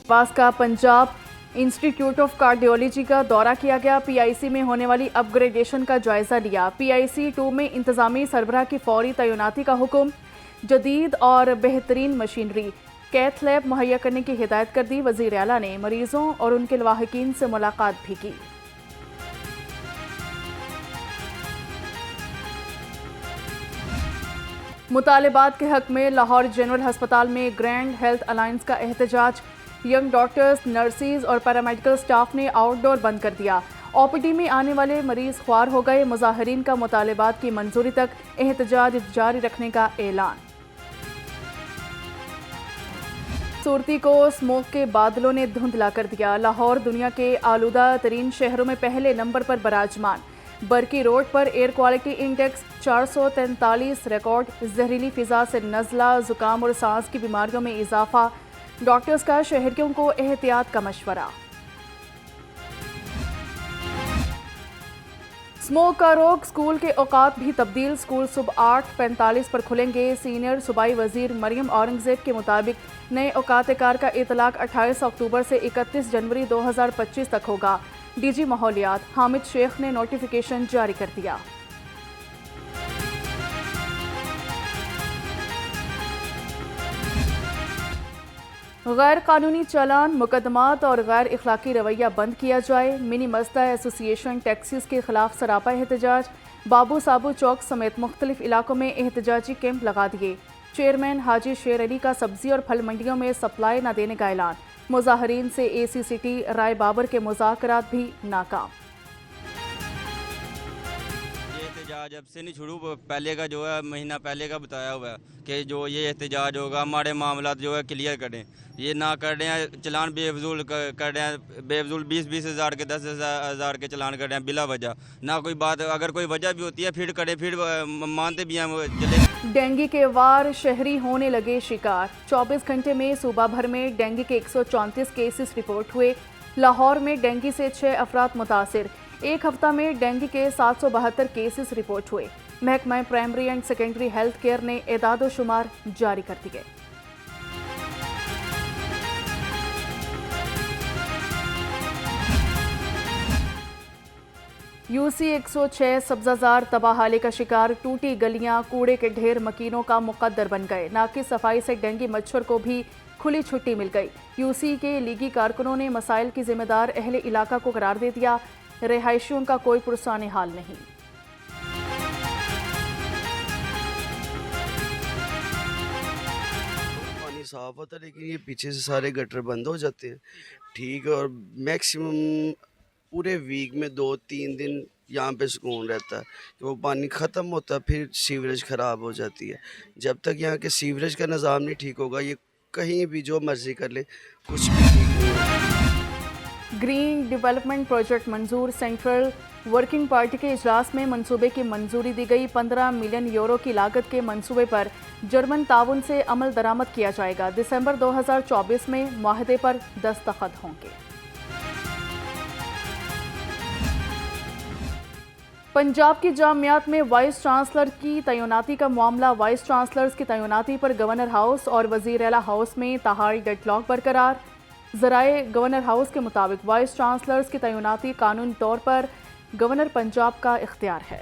पास का Punjab institute of cardiology का दौरा किया गया। पीआईसी में होने वाली अपग्रेडेशन का जायजा लिया। पीआईसी 2 में इंतजामी सरबराह की फौरी तैनाती का हुक्म। जदीद और बेहतरीन मशीनरी कैथ लैब मुहैया करने की हिदायत कर दी। वज़ीर आला ने मरीजों और उनके लवाहिकीन से मुलाकात भी की। मुतालिबात के हक में लाहौर जनरल हस्पताल में ग्रैंड हेल्थ अलायंस का एहतजाज। यंग डॉक्टर्स, नर्सिस और पैरामेडिकल स्टाफ ने आउटडोर बंद कर दिया। ओपीडी में आने वाले मरीज ख्वार हो गए। मुजाहिरीन का मुतालिबात की मंजूरी तक एहतजाज जारी रखने का ऐलान। सूरती को स्मोक के बादलों ने धुंधला कर दिया। लाहौर दुनिया के आलूदा तरीन शहरों में पहले नंबर पर बराजमान। बरकी रोड पर एयर क्वालिटी इंडेक्स 443 रिकॉर्ड। जहरीली फिजा से नज़ला, जुकाम और सांस की बीमारियों में इजाफा। डॉक्टर्स का शहरियों को एहतियात का मशवरा। स्मोक का रोक, स्कूल के औकात भी तब्दील। स्कूल सुबह 8:45 पर खुलेंगे। सीनियर सूबाई वजीर मरियम औरंगजेब के मुताबिक नए औकात कार का इतलाक 28 अक्टूबर से 31 जनवरी 2025 तक होगा। डीजी माहौलियात हामिद शेख ने नोटिफिकेशन जारी कर दिया। गैर कानूनी चालान, मुकदमात और गैर इखलाकी रवैया बंद किया जाए। मिनी मस्दा एसोसिएशन टैक्सीज के खिलाफ सरापा एहतजाज। बाबू साबू चौक समेत मुख्तलिफ इलाकों में एहतजाजी कैंप लगा दिए। चेयरमैन हाजी शेर अली का सब्जी और फल मंडियों में सप्लाई न देने का ऐलान। मुजाहरीन से ACCT राय बाबर के मुज़ाकरात भी नाकाम। जब से नहीं शुरू, पहले का जो है महीना पहले का बताया हुआ है कि जो ये एहतजाज होगा, हमारे मामला जो है क्लियर करें। ये ना कर रहे हैं, चलान बेफजूल कर रहे हैं, बेफजूल 20-20 हज़ार के 10,000 के चलान कर रहे हैं बिला वजह। ना कोई बात, अगर कोई वजह भी होती है फिर करें, फिर मानते भी हैं चले। डेंगू के वार, शहरी होने लगे शिकार। 24 घंटे में सूबा भर में डेंगू के 134 केसेस रिपोर्ट हुए। लाहौर में डेंगू से 6 अफराद मुतासिर। एक हफ्ता में डेंगू के 772 केसेस रिपोर्ट हुए। महकमा primary and secondary health care ने एदाद शुमार जारी कर दिए। UC 106 सब्जाजार तबाहाली का शिकार। टूटी गलियां, कूड़े के ढेर मकीनों का मुकद्दर बन गए। नाकिस सफाई से डेंगू मच्छर को भी खुली छुट्टी मिल गई। UC के लीगी कारकुनों ने मसाइल की जिम्मेदार अहले इलाका को करार दे दिया। रिहायशियों का कोई पुरसाने हाल नहीं। पानी साफ होता है लेकिन ये पीछे से सारे गटर बंद हो जाते हैं। ठीक है, और मैक्सिमम पूरे वीक में 2-3 दिन यहाँ पे सुकून रहता है कि वो पानी ख़त्म होता है, फिर सीवरेज ख़राब हो जाती है। जब तक यहाँ के सीवरेज का निज़ाम नहीं ठीक होगा, ये कहीं भी जो मर्जी कर ले, कुछ भी ठीक नहीं होगा। ग्रीन डेवलपमेंट प्रोजेक्ट मंजूर। सेंट्रल वर्किंग पार्टी के इजलास में मंसूबे की मंजूरी दी गई। 15 मिलियन यूरो की लागत के मंसूबे पर जर्मन ताउन से अमल दरामद किया जाएगा। दिसंबर 2024 में मुआहदे पर दस्तखत होंगे। पंजाब की जामियात में वाइस चांसलर की तैनाती का मामला। वाइस चांसलर्स की तैनाती पर गवर्नर हाउस और वजीर आला हाउस में तहाई डेडलॉक बरकरार। ज़राए गवर्नर हाउस के मुताबिक वाइस चांसलर्स की तैनाती कानूनी तौर पर गवर्नर पंजाब का इख्तियार है।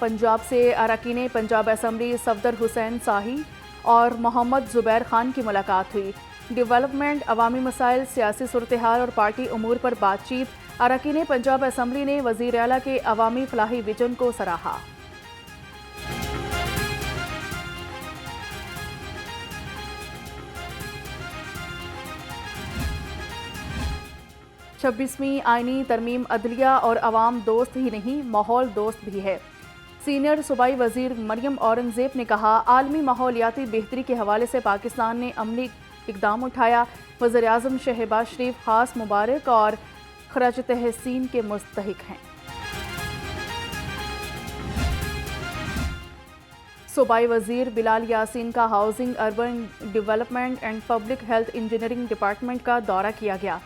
पंजाब से अरकान पंजाब असम्बली सफदर हुसैन शाही और मोहम्मद जुबैर खान की मुलाकात हुई। डेवलपमेंट, अवामी मसाइल, सियासी सूरत-ए-हाल और पार्टी उमूर पर बातचीत। अरकान पंजाब असम्बली ने वज़ीर आला के अवामी फलाही विजन को सराहा। छब्बीसवीं आईनी तरमीम अदलिया और अवाम दोस्त ही नहीं, माहौल दोस्त भी है। सीनियर सूबाई वजीर मरियम औरंगजेब ने कहा, आलमी माहौलियाती बेहतरी के हवाले से पाकिस्तान ने अमली इकदाम उठाया। वज़ीर आज़म शहबाज शरीफ खास मुबारक और खराज तहसीन के मुस्तहिक हैं। सूबाई वजीर बिलाल यासीन का housing, urban development and public health engineering department का दौरा किया गया।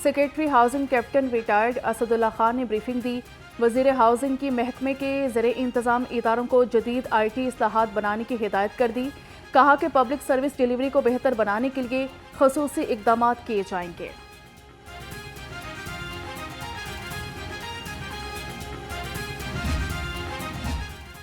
Secretary housing captain retired Asadullah Khan ने ब्रीफिंग दी। वजीर हाउसिंग की महकमे के ज़रिए इंतज़ाम इदारों को जदीद IT इस्लाहात बनाने की हिदायत कर दी। कहा कि पब्लिक सर्विस डिलीवरी को बेहतर बनाने के लिए खसूसी इकदाम किए जाएंगे।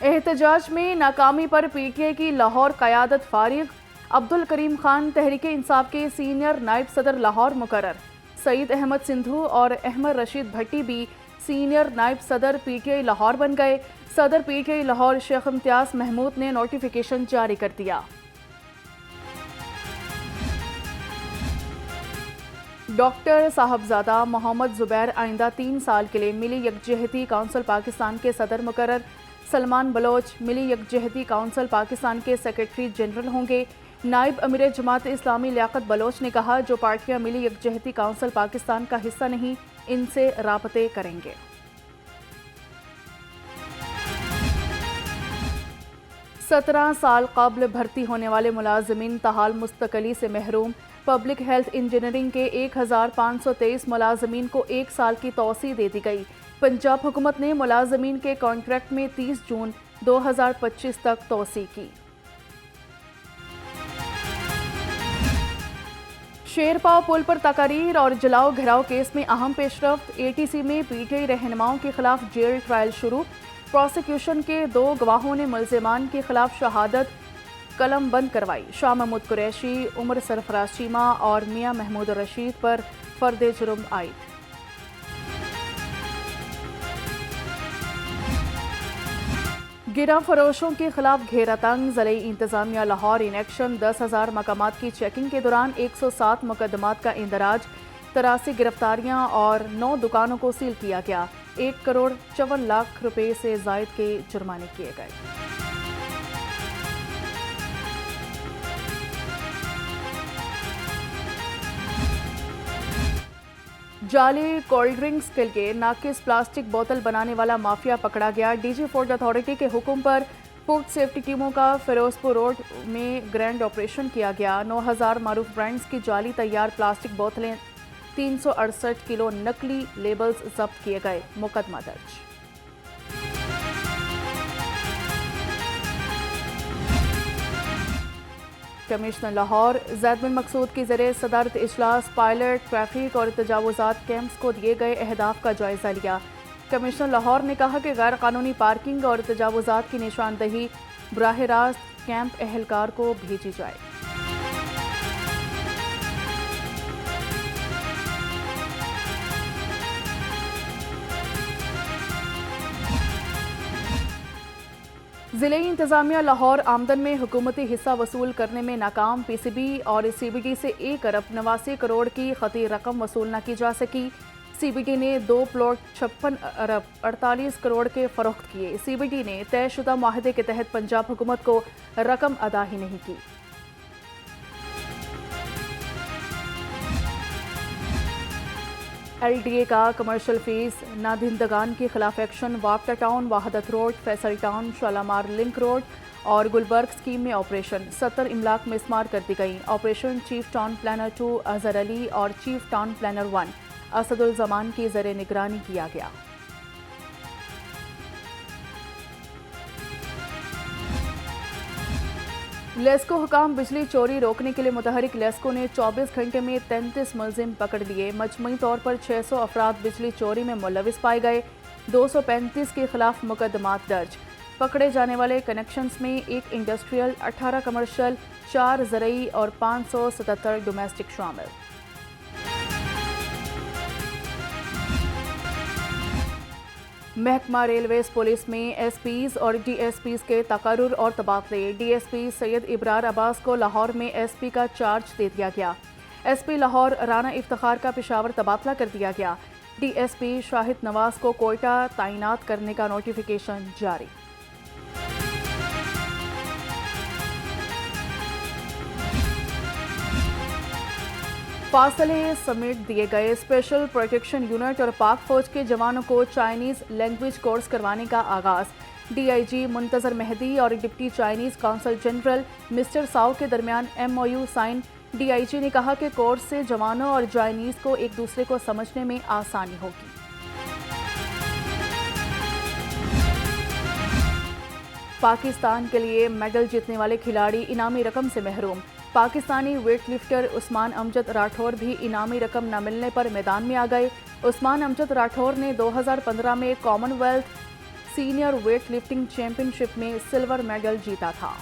एहतजाज में नाकामी पर पीटीआई की लाहौर क़यादत फारिग। अब्दुल करीम खान तहरीक इंसाफ के सीनियर नायब सदर लाहौर मुकर्रर। सईद अहमद सिंधु और अहमद रशीद भट्टी भी सीनियर नायब सदर पीटीआई लाहौर बन गए। सदर पीटीआई लाहौर शेख इम्तियाज महमूद ने नोटिफिकेशन जारी कर दिया। डॉक्टर साहबजादा मोहम्मद जुबैर आइंदा 3 साल के लिए मिली यकजहती काउंसिल पाकिस्तान के सदर मुकर्रर। सलमान बलोच मिली यकजहती काउंसिल पाकिस्तान के सेक्रेटरी जनरल होंगे। नायब अमीर जमात इस्लामी लियाकत बलोच ने कहा, जो पार्टियां मिली यकजहती काउंसिल पाकिस्तान का हिस्सा नहीं, इनसे राबते करेंगे। सत्रह साल कबल भर्ती होने वाले मुलाजमीन तहाल मुस्तकली से महरूम। पब्लिक हेल्थ इंजीनियरिंग के 1523 मुलाजमीन को 1 साल की तौसी दे दी गई। पंजाब हुकूमत ने मुलाजमीन के कॉन्ट्रैक्ट में 30 जून 2025 तक तौसी की। शेरपाव पुल पर तकारीर और जलाओ घिराव केस में अहम पेशरफ्त। एटीसी में पीटीआई रहनुमाओं के खिलाफ जेल ट्रायल शुरू। प्रोसिक्यूशन के 2 गवाहों ने मुल्जिमान के खिलाफ शहादत कलम बंद करवाई। शाह महमूद कुरैशी, उमर सरफराज चीमा और मियां महमूद रशीद पर फर्द जुर्म आयद। गिरा फरोशों के खिलाफ घेरा तंग। ज़िले इंतजामिया लाहौर इन एक्शन। 10,000 मकामात की चेकिंग के दौरान 107 मुकदमात का इंदराज। 83 गिरफ्तारियां और 9 दुकानों को सील किया गया। 1 करोड़ 54 लाख रुपए से जायद के जुर्माने किए गए। जाली कोल्ड ड्रिंक्स के लिए नाकिस प्लास्टिक बोतल बनाने वाला माफिया पकड़ा गया। डीजी फूड अथॉरिटी के हुक्म पर फूड सेफ्टी टीमों का फिरोजपुर रोड में ग्रैंड ऑपरेशन किया गया। 9000 मारूफ ब्रांड्स की जाली तैयार प्लास्टिक बोतलें, 368 किलो नकली लेबल्स जब्त किए गए। मुकदमा दर्ज। कमिश्नर लाहौर ज़ैद बिन मकसूद की ज़रिए सदारत इजलास पायलट ट्रैफिक और तजावुज़ात कैंप्स को दिए गए अहदाफ का जायज़ा लिया। कमिश्नर लाहौर ने कहा कि गैर कानूनी पार्किंग और तजावुज़ात की निशानदही बराह रास्त कैंप एहलकार को भेजी जाए। ज़िले इंतज़ामिया लाहौर आमदन में हुकूमती हिस्सा वसूल करने में नाकाम। पीसीबी और सीबीडी से 1 अरब 89 करोड़ की खती रकम वसूल न की जा सकी। सीबीडी ने 2 प्लॉट 56 अरब 48 करोड़ के फरोख्त किए। सीबीडी ने तयशुदा माहदे के तहत पंजाब हुकूमत को रकम अदा ही नहीं की। LDA का कमर्शियल फीस नादिंदगान के खिलाफ एक्शन। वापटा town, Wahdat road, Faisal town, Shalamar link road और गुलबर्ग स्कीम में ऑपरेशन। 70 इमलाक मिसमार कर दी गई। Operation chief town planner 2 Azhar Ali और chief town planner 1 Asadul Zaman की ज़रिए निगरानी किया गया। लेस्को हुकाम बिजली चोरी रोकने के लिए मुतहरिक लेस्को ने 24 घंटे में 33 मुलजिम पकड़ लिए। मजमूई तौर पर 600 अफराद बिजली चोरी में मुलविस पाए गए। 235 के खिलाफ मुकदमात दर्ज। पकड़े जाने वाले कनेक्शंस में 1 इंडस्ट्रियल, 18 कमर्शियल, 4 ज़रई और 577 डोमेस्टिक शामिल। महकमा रेलवेज पुलिस में एसपीज और डीएसपीज के तकर्रुर और तबादले। डीएसपी सैयद इब्रार अब्बास को लाहौर में एसपी का चार्ज दे दिया गया। एसपी लाहौर राना इफ्तिखार का पेशावर तबादला कर दिया गया। डीएसपी शाहिद नवाज को कोयटा तैनात करने का नोटिफिकेशन जारी। फासले समेट दिए गए। स्पेशल प्रोटेक्शन यूनिट और पाक फौज के जवानों को चाइनीज लैंग्वेज कोर्स करवाने का आगाज। डीआईजी मुंतजर मेहदी और deputy Chinese counsel general mister Sao के दरमियान MOU साइन। डीआईजी ने कहा कि कोर्स से जवानों और चाइनीज को एक दूसरे को समझने में आसानी होगी। पाकिस्तान के लिए मेडल जीतने वाले खिलाड़ी इनामी रकम से महरूम। पाकिस्तानी वेट लिफ्टर उस्मान अमजद राठौर भी इनामी रकम न मिलने पर मैदान में आ गए। उस्मान अमजद राठौर ने 2015 में Commonwealth senior weight lifting championship में सिल्वर मेडल जीता था।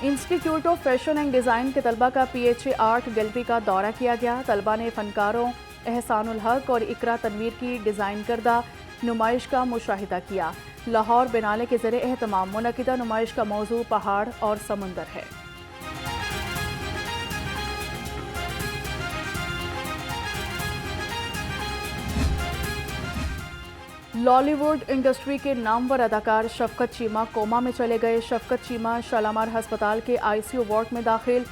Institute of fashion and design के तलबा का PHA आर्ट गैलरी का दौरा किया गया। तलबा ने फनकारों एहसानुल हक और इकरा तनवीर की डिज़ाइन करदा नुमाइश का मुशाहिदा किया। लाहौर बिनाले के ज़रिए एहतमाम मुनक़िदा नुमाइश का मौजू पहाड़ और समुंदर है। लॉलीवुड इंडस्ट्री के नामवर अदाकार शफकत चीमा कोमा में चले गए। शफकत चीमा शालामार हस्पताल के ICU वार्ड में दाखिल।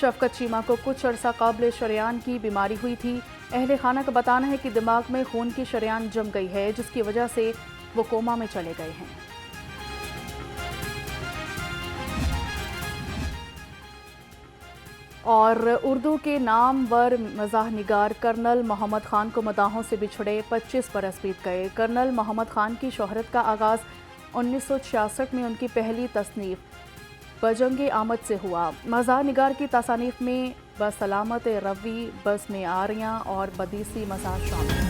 शफकत चीमा को कुछ अरसा कब्ल शरेआन की बीमारी हुई थी। अहले खाना का बताना है कि दिमाग में खून की शरेआन जम गई है, जिसकी वजह से वो कोमा में चले गए हैं। और उर्दू के नामवर मज़ाह निगार कर्नल मोहम्मद ख़ान को मदाहों से बिछड़े 25 बरस बीत गए। कर्नल मोहम्मद ख़ान की शोहरत का आगाज़ 1966 में उनकी पहली तसनीफ़ बजंग आमद से हुआ। मज़ाह निगार की तसानीफ़ में बसलामत रवी, बस में आरियाँ और बदीसी मज़ाह शामिल।